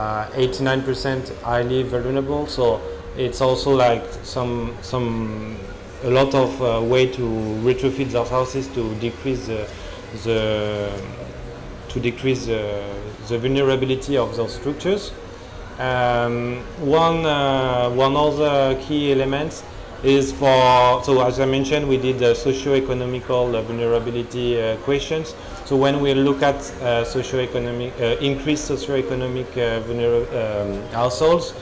89% highly vulnerable. So it's also like a lot of way to retrofit those houses to decrease the vulnerability of those structures. One other key element is so as I mentioned, we did socio-economical vulnerability questions. So when we look at increased socio-economic households,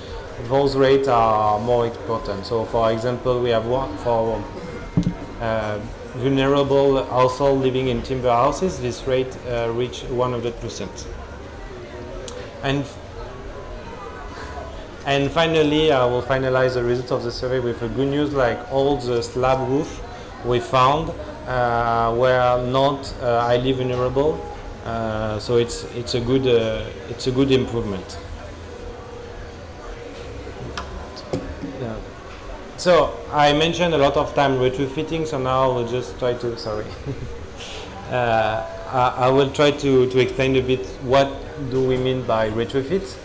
those rates are more important. So for example, we have one for vulnerable household living in timber houses, this rate reached 100%. And finally, I will finalize the results of the survey with a good news, like all the slab roof we found were not highly vulnerable. So it's a good improvement. Yeah. So I mentioned a lot of time retrofitting, so now we'll just try to, sorry. I will try to explain a bit what do we mean by retrofit.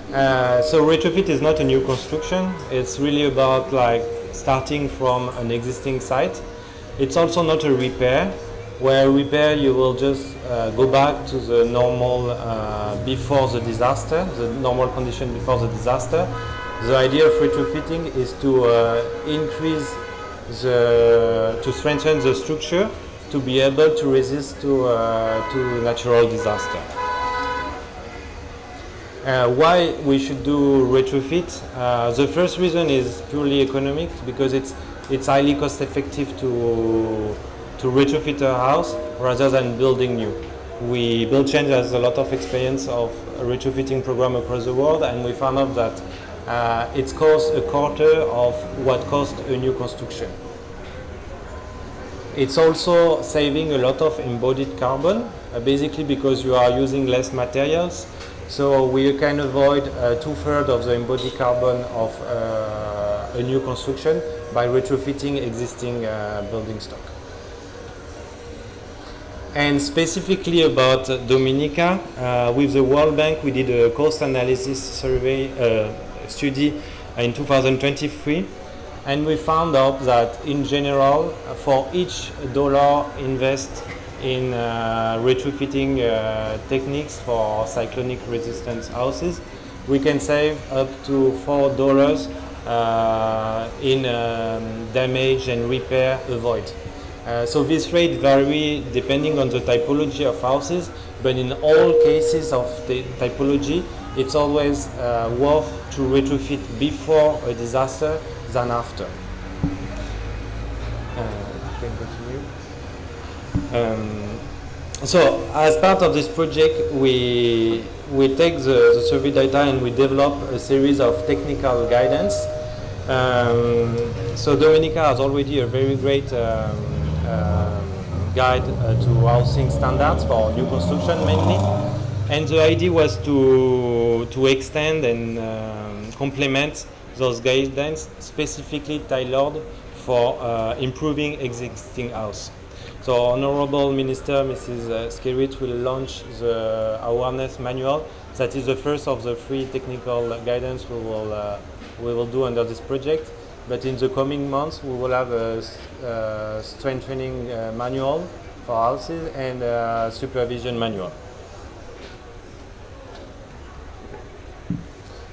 So retrofit is not a new construction. It's really about like starting from an existing site. It's also not a repair, where repair you will just go back to the normal before the disaster, the normal condition before the disaster. The idea of retrofitting is to to strengthen the structure to be able to resist to natural disaster. Why we should do retrofit? The first reason is purely economic, because it's highly cost effective to retrofit a house rather than building new. Build Change has a lot of experience of a retrofitting program across the world, and we found out that it costs a quarter of what costs a new construction. It's also saving a lot of embodied carbon, basically because you are using less materials. So we can avoid 2/3 of the embodied carbon of a new construction by retrofitting existing building stock. And specifically about Dominica, with the World Bank, we did a cost analysis survey study in 2023, and we found out that in general, for each dollar invested in retrofitting techniques for cyclonic resistance houses, we can save up to $4 in damage and repair avoid. So this rate varies depending on the typology of houses, but in all cases of the typology, it's always worth to retrofit before a disaster than after. Can continue. So as part of this project, we take the survey data and we develop a series of technical guidance. So Dominica has already a very great guide to housing standards for new construction mainly, and the idea was to extend and complement those guidelines specifically tailored for improving existing house. So Honorable Minister Mrs. Skerrit will launch the awareness manual. That is the first of the 3 technical guidance we will do under this project. But in the coming months, we will have a strengthening manual for houses and a supervision manual.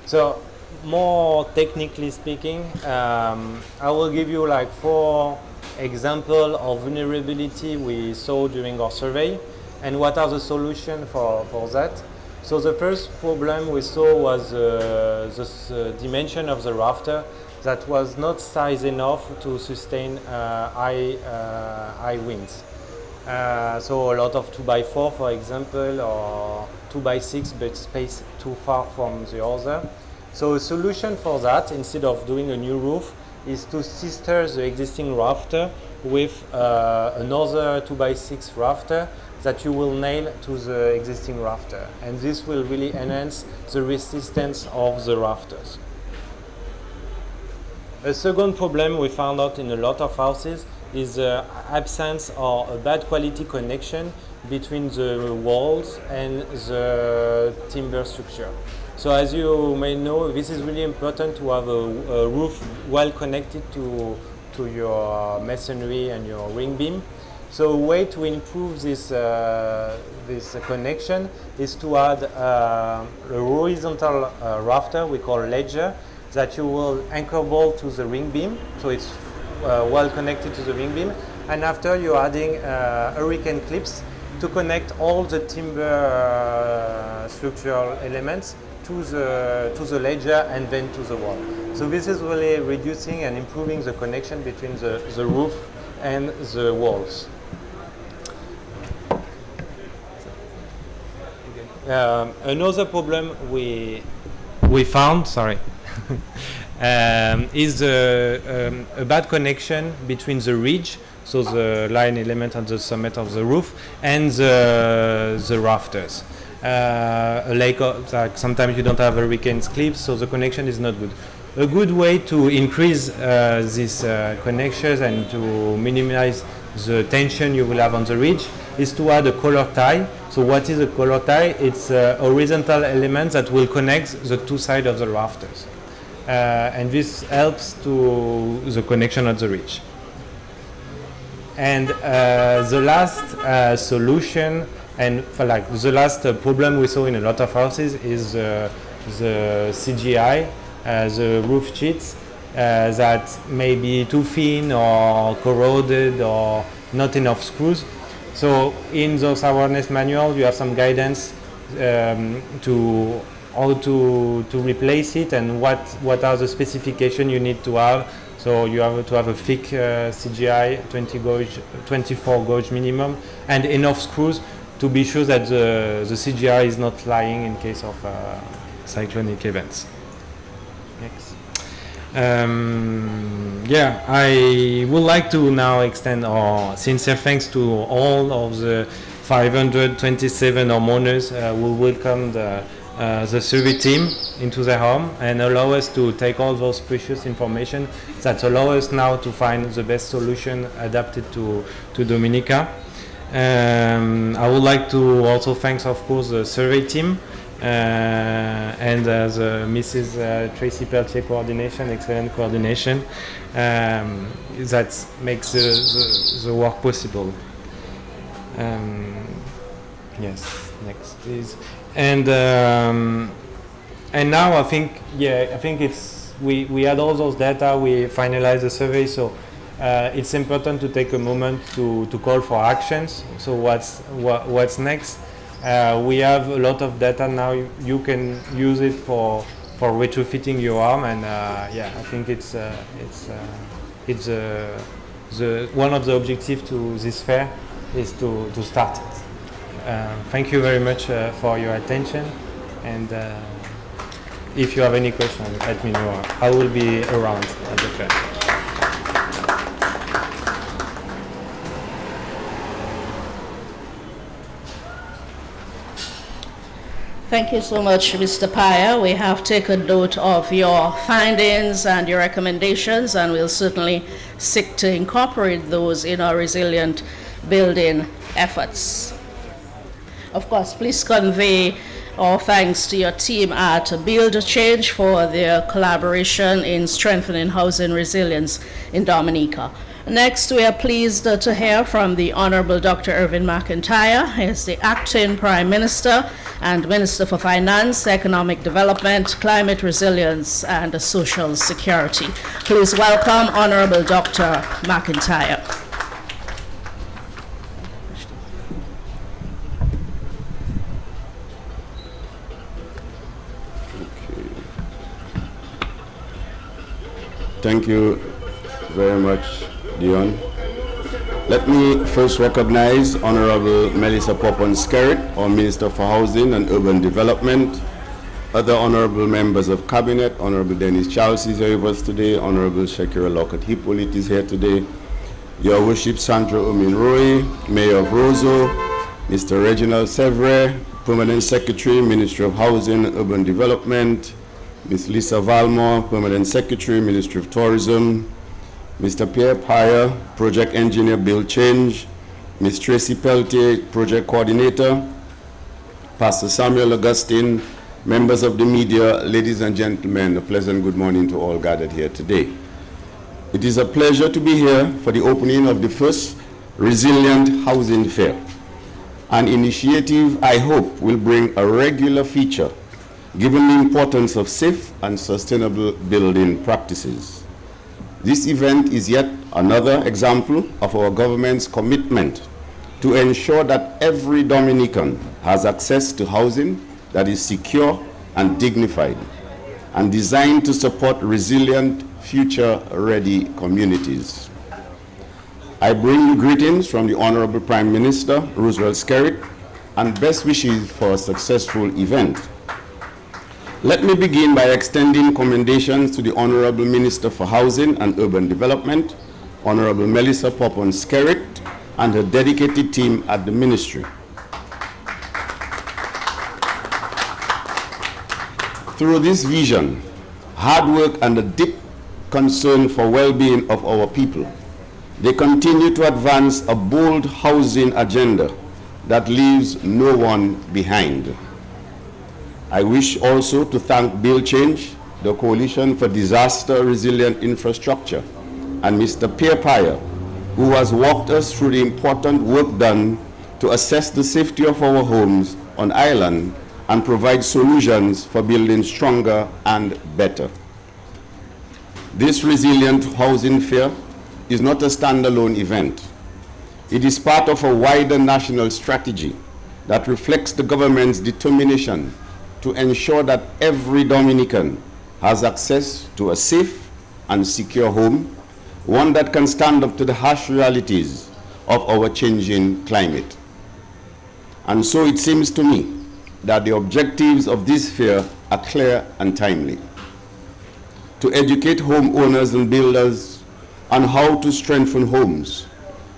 So, more technically speaking, I will give you like 4 examples of vulnerability we saw during our survey, and what are the solutions for that. So the first problem we saw was the dimension of the rafter that was not size enough to sustain high winds. So a lot of 2x4, for example, or 2x6, but spaced too far from the other. So a solution for that, instead of doing a new roof, is to sister the existing rafter with another 2x6 rafter that you will nail to the existing rafter. And this will really enhance the resistance of the rafters. A second problem we found out in a lot of houses is the absence or a bad quality connection between the walls and the timber structure. So as you may know, this is really important to have a roof well connected to your masonry and your ring beam. So a way to improve this connection is to add a horizontal rafter we call ledger that you will anchor bolt to the ring beam, so it's well connected to the ring beam. And after you're adding hurricane clips to connect all the timber structural elements to the ledger and then to the wall. So this is really reducing and improving the connection between the roof and the walls. Another problem we found, is a bad connection between the ridge, so the line element on the summit of the roof, and the rafters. Like sometimes you don't have hurricane clips, so the connection is not good. A good way to increase these connections and to minimize the tension you will have on the ridge is to add a collar tie. So what is a collar tie? It's a horizontal element that will connect the two sides of the rafters. And this helps to the connection at the ridge. And the last solution, and the last problem we saw in a lot of houses is the CGI, the roof sheets that may be too thin or corroded or not enough screws. So in those awareness manual, you have some guidance to how to replace it and what are the specifications you need to have. So you have to have a thick CGI, 24 gauge minimum, and enough screws to be sure that the CGI is not lying in case of cyclonic events. Next. I would like to now extend our sincere thanks to all of the 527 homeowners who welcomed the survey team into their home and allow us to take all those precious information that allow us now to find the best solution adapted to Dominica. I would like to also thank, of course, the survey team and the Mrs. Tracy Peltier coordination, excellent coordination, that makes the work possible. Yes, next please. And now I think it's we had all those data, we finalized the survey, so it's important to take a moment to call for actions. So what's next? We have a lot of data now. You can use it for retrofitting your home, and I think it's one of the objectives to this fair is to start it. Thank you very much for your attention, and if you have any questions, let me know. I will be around at the fair. Thank you so much, Mr. Paya. We have taken note of your findings and your recommendations, and we'll certainly seek to incorporate those in our resilient building efforts. Of course, please convey our thanks to your team at Build a Change for their collaboration in strengthening housing resilience in Dominica. Next, we are pleased to hear from the Honorable Dr. Irvin McIntyre. He is the Acting Prime Minister and Minister for Finance, Economic Development, Climate Resilience, and Social Security. Please welcome Honorable Dr. McIntyre. Thank you very much, Dion. Let me first recognize Honorable Melissa Poppon-Skerritt, our Minister for Housing and Urban Development, other honorable members of Cabinet. Honorable Dennis Charles is here with us today. Honorable Shakira Lockett-Hippolyte is here today. Your Worship Sandra Omin-Roy, Mayor of Roseau, Mr. Reginald Sevre, Permanent Secretary, Ministry of Housing and Urban Development, Ms. Lisa Valmore, Permanent Secretary, Ministry of Tourism, Mr. Pierre Paya, Project Engineer, Build Change, Ms. Tracy Peltier, Project Coordinator, Pastor Samuel Augustine, members of the media, ladies and gentlemen, a pleasant good morning to all gathered here today. It is a pleasure to be here for the opening of the first Resilient Housing Fair, an initiative I hope will bring a regular feature given the importance of safe and sustainable building practices. This event is yet another example of our government's commitment to ensure that every Dominican has access to housing that is secure and dignified and designed to support resilient, future-ready communities. I bring you greetings from the Honorable Prime Minister, Roosevelt Skerrit, and best wishes for a successful event. Let me begin by extending commendations to the Honorable Minister for Housing and Urban Development, Honorable Melissa Popon Skerrit, and her dedicated team at the Ministry. Through this vision, hard work, and a deep concern for well-being of our people, they continue to advance a bold housing agenda that leaves no one behind. I wish also to thank Bill Change, the Coalition for Disaster Resilient Infrastructure, and Mr. Pierre Paya, who has walked us through the important work done to assess the safety of our homes on island and provide solutions for building stronger and better. This Resilient Housing Fair is not a standalone event. It is part of a wider national strategy that reflects the government's determination to ensure that every Dominican has access to a safe and secure home, one that can stand up to the harsh realities of our changing climate. And so it seems to me that the objectives of this fair are clear and timely: to educate homeowners and builders on how to strengthen homes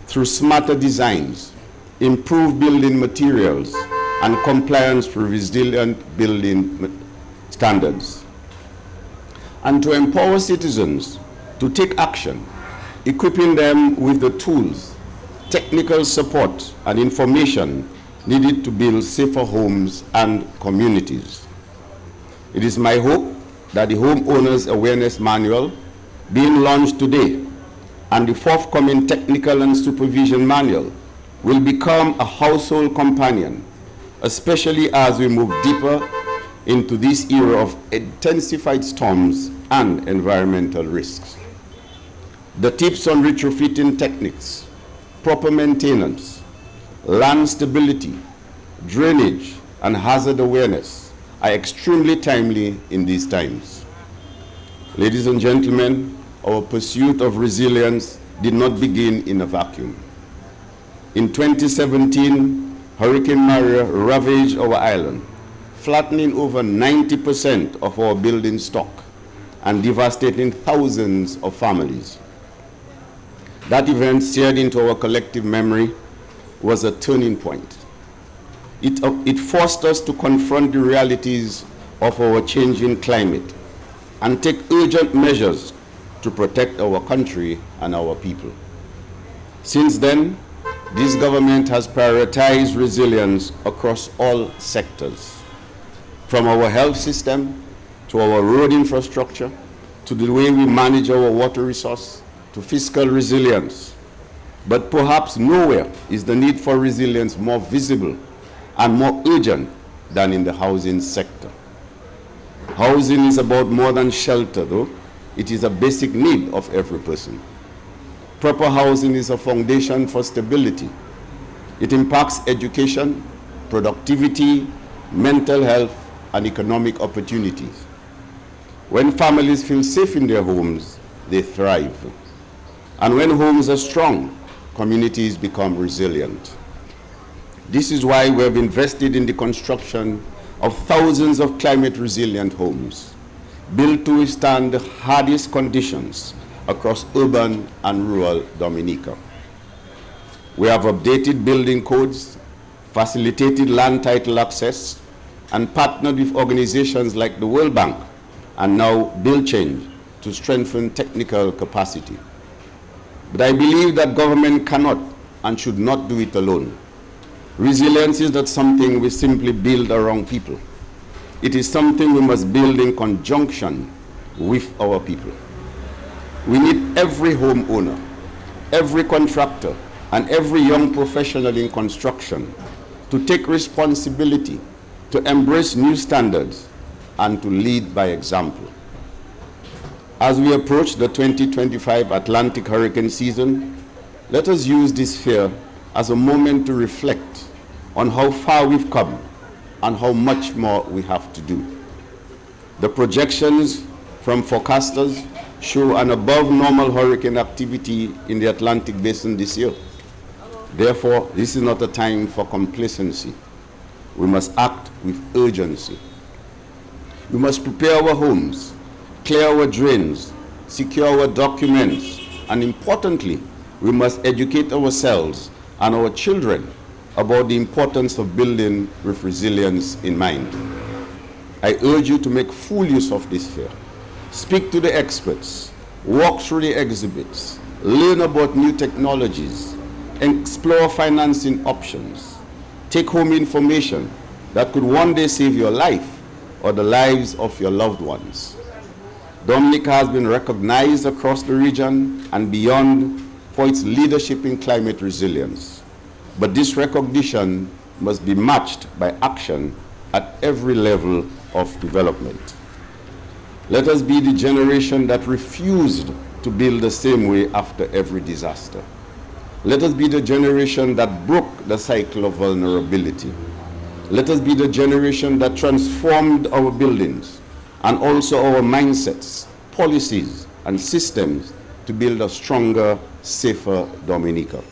through smarter designs, improved building materials, and compliance with resilient building standards, and to empower citizens to take action, equipping them with the tools, technical support, and information needed to build safer homes and communities. It is my hope that the Homeowners Awareness Manual, being launched today, and the forthcoming Technical and Supervision Manual will become a household companion, especially as we move deeper into this era of intensified storms and environmental risks. The tips on retrofitting techniques, proper maintenance, land stability, drainage, and hazard awareness are extremely timely in these times. Ladies and gentlemen, our pursuit of resilience did not begin in a vacuum. In 2017, Hurricane Maria ravaged our island, flattening over 90% of our building stock and devastating thousands of families. That event, seared into our collective memory, was a turning point. It forced us to confront the realities of our changing climate and take urgent measures to protect our country and our people. Since then, this government has prioritized resilience across all sectors, from our health system to our road infrastructure, to the way we manage our water resource, to fiscal resilience. But perhaps nowhere is the need for resilience more visible and more urgent than in the housing sector. Housing is about more than shelter, though. It is a basic need of every person. Proper housing is a foundation for stability. It impacts education, productivity, mental health, and economic opportunities. When families feel safe in their homes, they thrive. And when homes are strong, communities become resilient. This is why we have invested in the construction of thousands of climate-resilient homes, built to withstand the hardest conditions across urban and rural Dominica. We have updated building codes, facilitated land title access, and partnered with organizations like the World Bank and now Bill Change to strengthen technical capacity. But I believe that government cannot and should not do it alone. Resilience is not something we simply build around people. It is something we must build in conjunction with our people. We need every homeowner, every contractor, and every young professional in construction to take responsibility, to embrace new standards, and to lead by example. As we approach the 2025 Atlantic hurricane season, let us use this fear as a moment to reflect on how far we've come and how much more we have to do. The projections from forecasters show an above normal hurricane activity in the Atlantic basin this year. Therefore, this is not a time for complacency. We must act with urgency. We must prepare our homes, clear our drains, secure our documents, and importantly, we must educate ourselves and our children about the importance of building with resilience in mind. I urge you to make full use of this fair. Speak to the experts, walk through the exhibits, learn about new technologies, explore financing options, take home information that could one day save your life or the lives of your loved ones. Dominica has been recognized across the region and beyond for its leadership in climate resilience. But this recognition must be matched by action at every level of development. Let us be the generation that refused to build the same way after every disaster. Let us be the generation that broke the cycle of vulnerability. Let us be the generation that transformed our buildings and also our mindsets, policies, and systems to build a stronger, safer Dominica.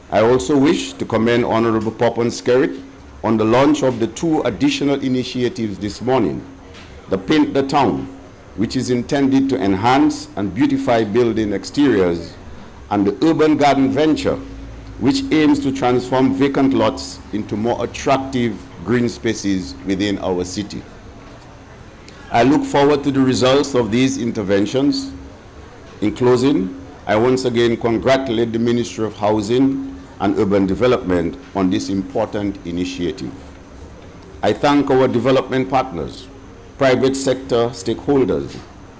I also wish to commend Honorable Poppins-Skerrit on the launch of the 2 additional initiatives this morning. The Paint the Town, which is intended to enhance and beautify building exteriors, and the Urban Garden Venture, which aims to transform vacant lots into more attractive green spaces within our city. I look forward to the results of these interventions. In closing, I once again congratulate the Ministry of Housing and Urban Development on this important initiative. I thank our development partners, private sector stakeholders,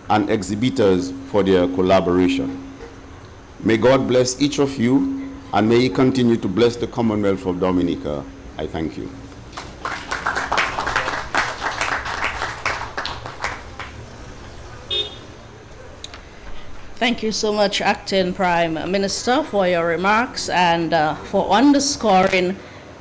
and exhibitors for their collaboration. May God bless each of you, and may He continue to bless the Commonwealth of Dominica. I thank you. Thank you so much, Acting Prime Minister, for your remarks and for underscoring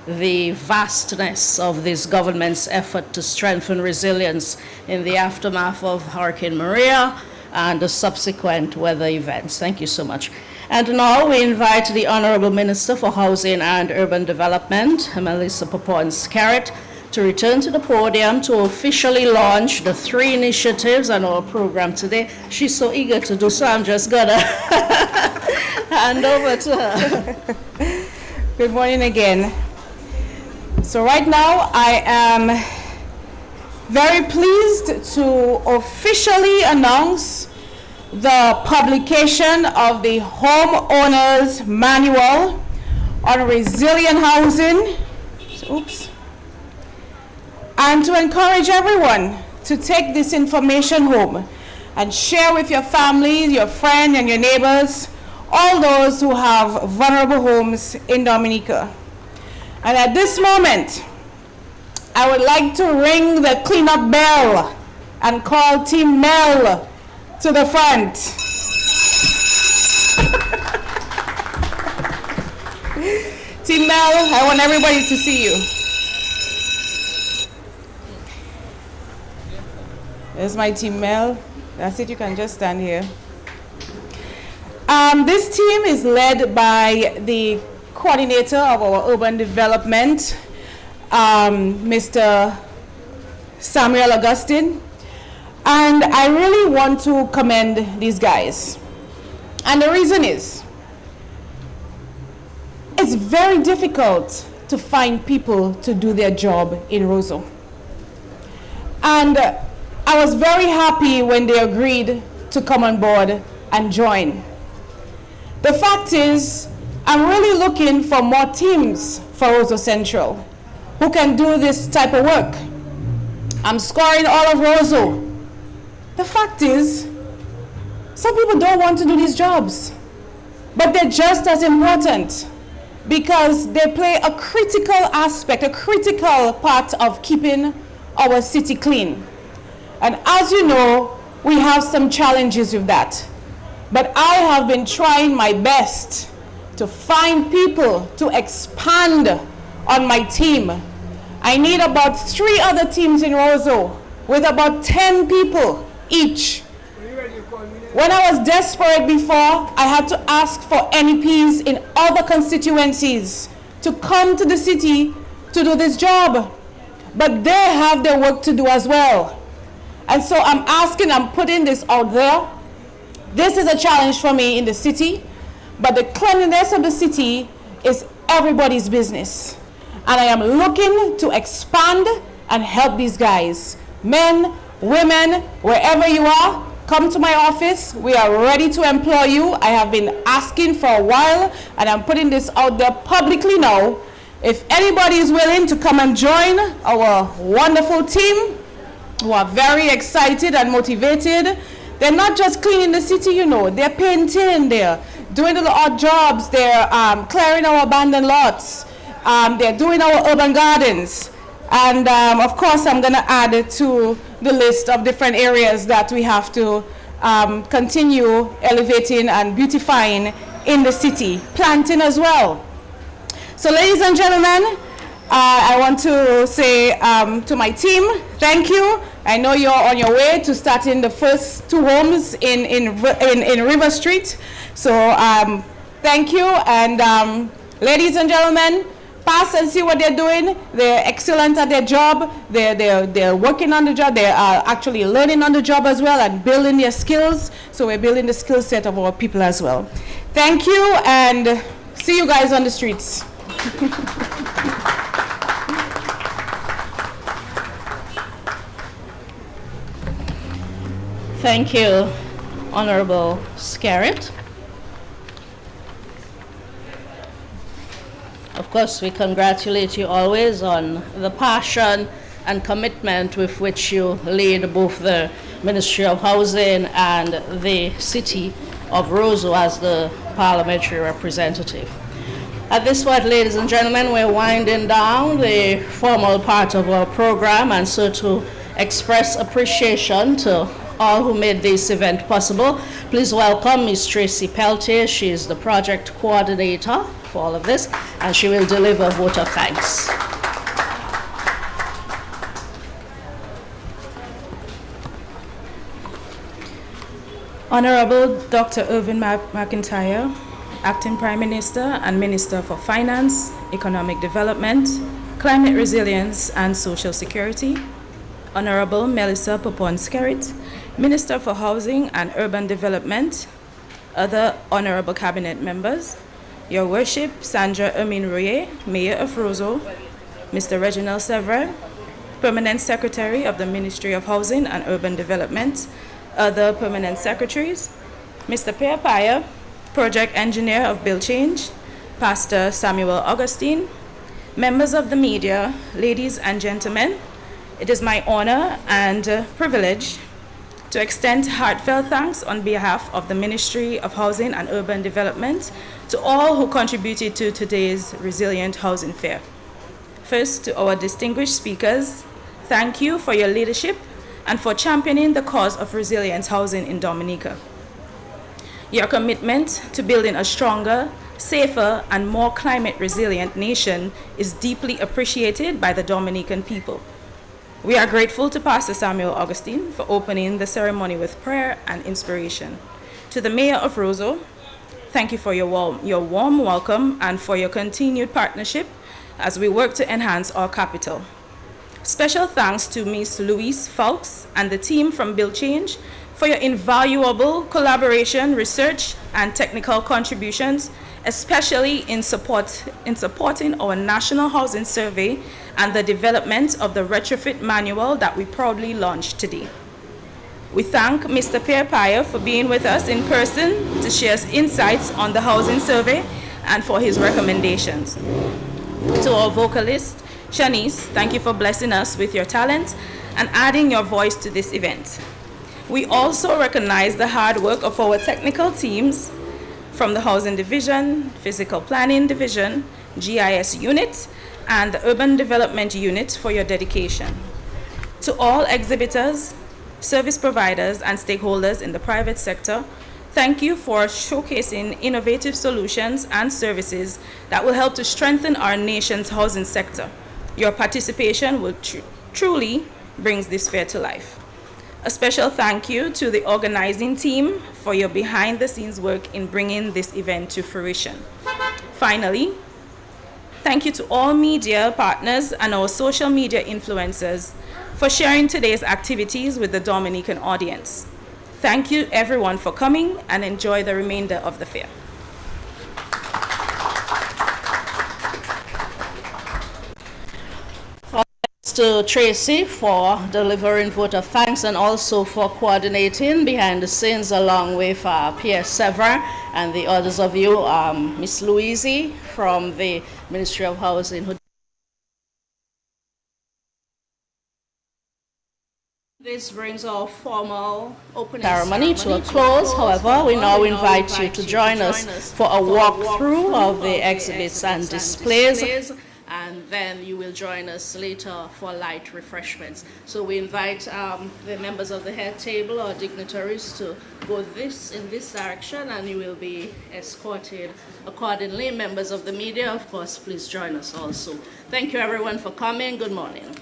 the vastness of this government's effort to strengthen resilience in the aftermath of Hurricane Maria and the subsequent weather events. Thank you so much. And now we invite the Honorable Minister for Housing and Urban Development, Melissa Poppins-Skerrit, to return to the podium to officially launch the 3 initiatives on our program today. She's so eager to do so, I'm just gonna hand over to her. Good morning again. So right now I am very pleased to officially announce the publication of the Homeowners Manual on Resilient Housing. Oops. And to encourage everyone to take this information home and share with your family, your friends, and your neighbors, all those who have vulnerable homes in Dominica. And at this moment, I would like to ring the cleanup bell and call Team Mel to the front. Team Mel, I want everybody to see you. There's my team, Mel. That's it, you can just stand here. This team is led by the coordinator of our urban development, Mr. Samuel Augustine. And I really want to commend these guys. And the reason is, it's very difficult to find people to do their job in Roseau. And I was very happy when they agreed to come on board and join. The fact is, I'm really looking for more teams for Roseau Central who can do this type of work. I'm scoring all of Roseau. The fact is, some people don't want to do these jobs, but they're just as important because they play a critical aspect, a critical part of keeping our city clean. And as you know, we have some challenges with that. But I have been trying my best to find people to expand on my team. I need about 3 other teams in Roseau with about 10 people each. When I was desperate before, I had to ask for NEPs in other constituencies to come to the city to do this job. But they have their work to do as well. And so I'm putting this out there. This is a challenge for me in the city, but the cleanliness of the city is everybody's business. And I am looking to expand and help these guys. Men, women, wherever you are, come to my office. We are ready to employ you. I have been asking for a while, and I'm putting this out there publicly now. If anybody is willing to come and join our wonderful team, who are very excited and motivated, they're not just cleaning the city, you know. They're painting, they're doing the odd jobs, they're clearing our abandoned lots, they're doing our urban gardens. And of course, I'm going to add it to the list of different areas that we have to continue elevating and beautifying in the city, planting as well. So ladies and gentlemen, I want to say to my team, thank you. I know you're on your way to starting the first 2 homes in River Street. So thank you. And ladies and gentlemen, pass and see what they're doing. They're excellent at their job. They're working on the job. They are actually learning on the job as well and building their skills. So we're building the skill set of our people as well. Thank you, and see you guys on the streets. Thank you, Honorable Scarrett. Of course, we congratulate you always on the passion and commitment with which you lead both the Ministry of Housing and the City of Roseau as the parliamentary representative. At this point, ladies and gentlemen, we're winding down the formal part of our program, and so to express appreciation to all who made this event possible, please welcome Ms. Tracy Peltier. She is the project coordinator for all of this, and she will deliver a vote of thanks. Honorable Dr. Irvin McIntyre, Acting Prime Minister and Minister for Finance, Economic Development, Climate Resilience and Social Security. Honorable Melissa Popon-Skerrit, Minister for Housing and Urban Development. Other honorable cabinet members, Your Worship Sandra Ermine-Rouillet, Mayor of Roseau, Mr. Reginald Sevre, Permanent Secretary of the Ministry of Housing and Urban Development. Other permanent secretaries, Mr. Pierre Paya, Project Engineer of Bill Change, Pastor Samuel Augustine, members of the media, ladies and gentlemen, it is my honor and privilege to extend heartfelt thanks on behalf of the Ministry of Housing and Urban Development to all who contributed to today's Resilient Housing Fair. First, to our distinguished speakers, thank you for your leadership and for championing the cause of resilient housing in Dominica. Your commitment to building a stronger, safer, and more climate resilient nation is deeply appreciated by the Dominican people. We are grateful to Pastor Samuel Augustine for opening the ceremony with prayer and inspiration. To the Mayor of Roseau, thank you for your warm welcome and for your continued partnership as we work to enhance our capital. Special thanks to Ms. Louise Fawkes and the team from Bill Change for your invaluable collaboration, research, and technical contributions, especially in supporting our National Housing Survey and the development of the Retrofit Manual that we proudly launched today. We thank Mr. Pierre Paya for being with us in person to share insights on the Housing Survey and for his recommendations. To our vocalist, Shanice, thank you for blessing us with your talent and adding your voice to this event. We also recognize the hard work of our technical teams from the Housing Division, Physical Planning Division, GIS Unit, and the Urban Development Unit for your dedication. To all exhibitors, service providers, and stakeholders in the private sector, thank you for showcasing innovative solutions and services that will help to strengthen our nation's housing sector. Your participation will truly brings this fair to life. A special thank you to the organizing team for your behind-the-scenes work in bringing this event to fruition. Finally, thank you to all media partners and our social media influencers for sharing today's activities with the Dominican audience. Thank you everyone for coming, and enjoy the remainder of the fair. To Tracy for delivering vote of thanks and also for coordinating behind the scenes along with Pierre Severin and the others of you, Miss Louise from the Ministry of Housing. This brings our formal opening ceremony to a close. However, we now invite you to join us for a walkthrough of the exhibits and displays, and then you will join us later for light refreshments. So we invite the members of the head table or dignitaries to go in this direction, and you will be escorted accordingly. Members of the media, of course, please join us also. Thank you everyone for coming. Good morning.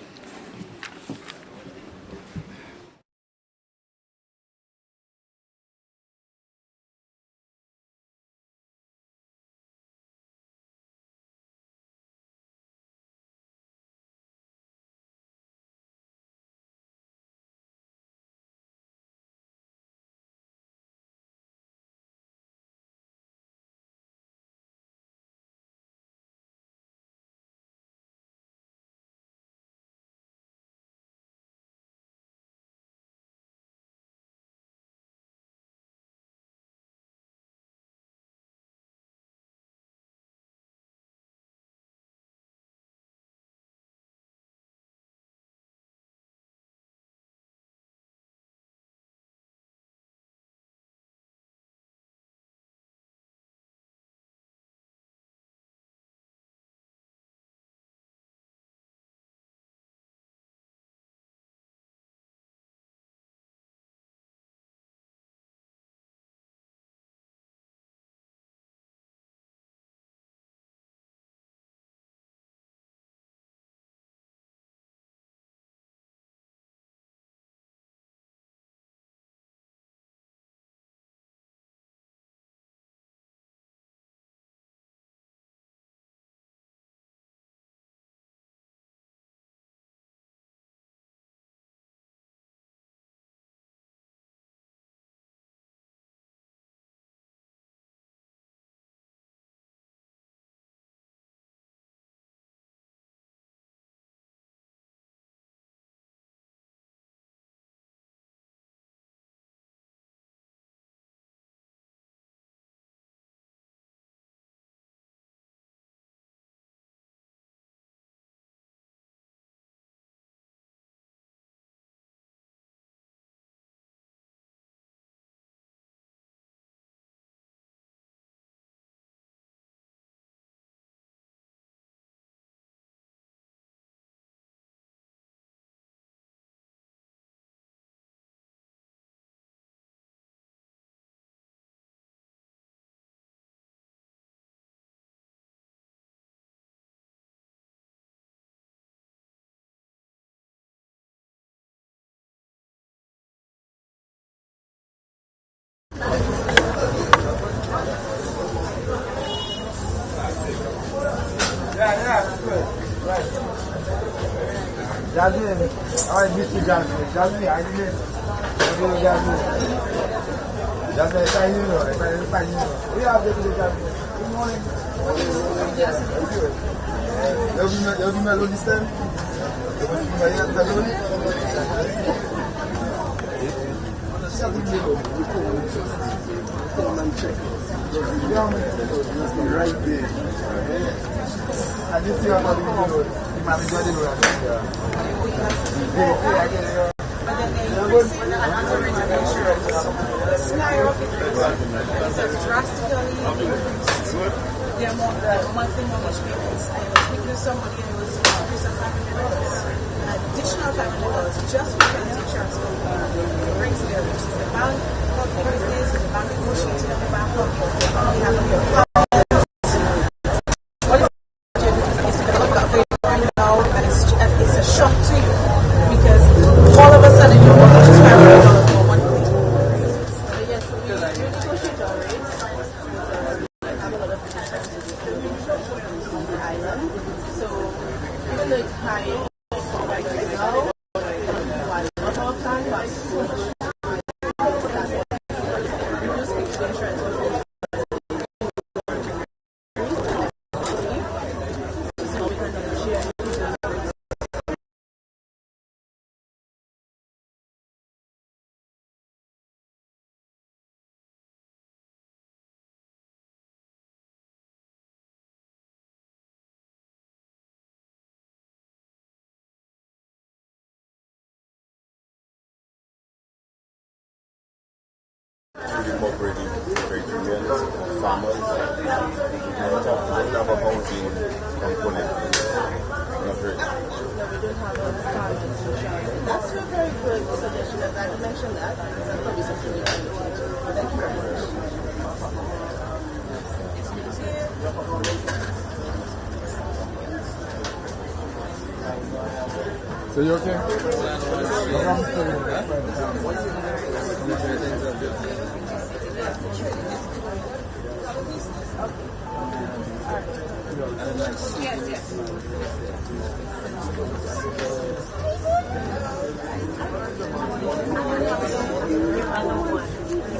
Jasmine, I miss you, Jasmine. Jasmine, I didn't. Jasmine. Jasmine, if I knew, if I knew. We are the Jasmine. Good morning. You'll be my this time? You'll be my Right there. I just see how the manager did The scenario of it is drastically increased the amount of monthly mortgage payments. I was speaking to somebody and it was increase of $500. Additional $500 just because the insurance company brings their risk. The bank, what it is the bank negotiating on the back of we have a it's a shock to you because all of a sudden your mortgage is $500 for one thing. So yes, we negotiate our rates. We have a lot of different on the island. So even though it's high right now, while not all time, but so much you speak to the insurance company. So we can negotiate. Cooperative trade unions, farmers, we don't have a housing component. Not really. No, we don't have a farmers insurance. That's a very good suggestion. That I mentioned that. That's probably something we can look into. Thank you very much. So you okay? Yes, yes. So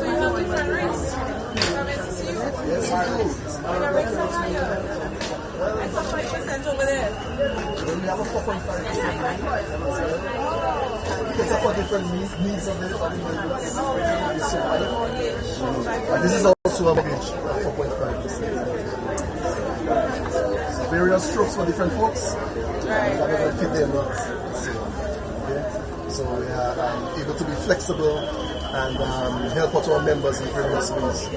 you have different rates? Yes, I do. The rates are higher. It's a 5% over there. We have a 4.5%. It's for different needs of the this is also a mortgage of 4.5%. Various strokes for different folks. That fit their needs. So we are able to be flexible and help out our members in various ways.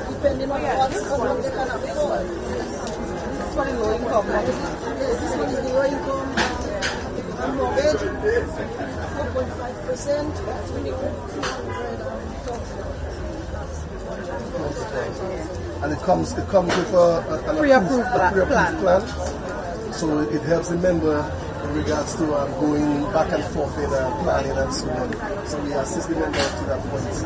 Depending on what they can afford. For the low income. This one is the low income mortgage, 4.5%. That's really good. And it comes with a pre-approved plan. So it helps the member in regards to going back and forth in planning and so on. So we assist the member to that point.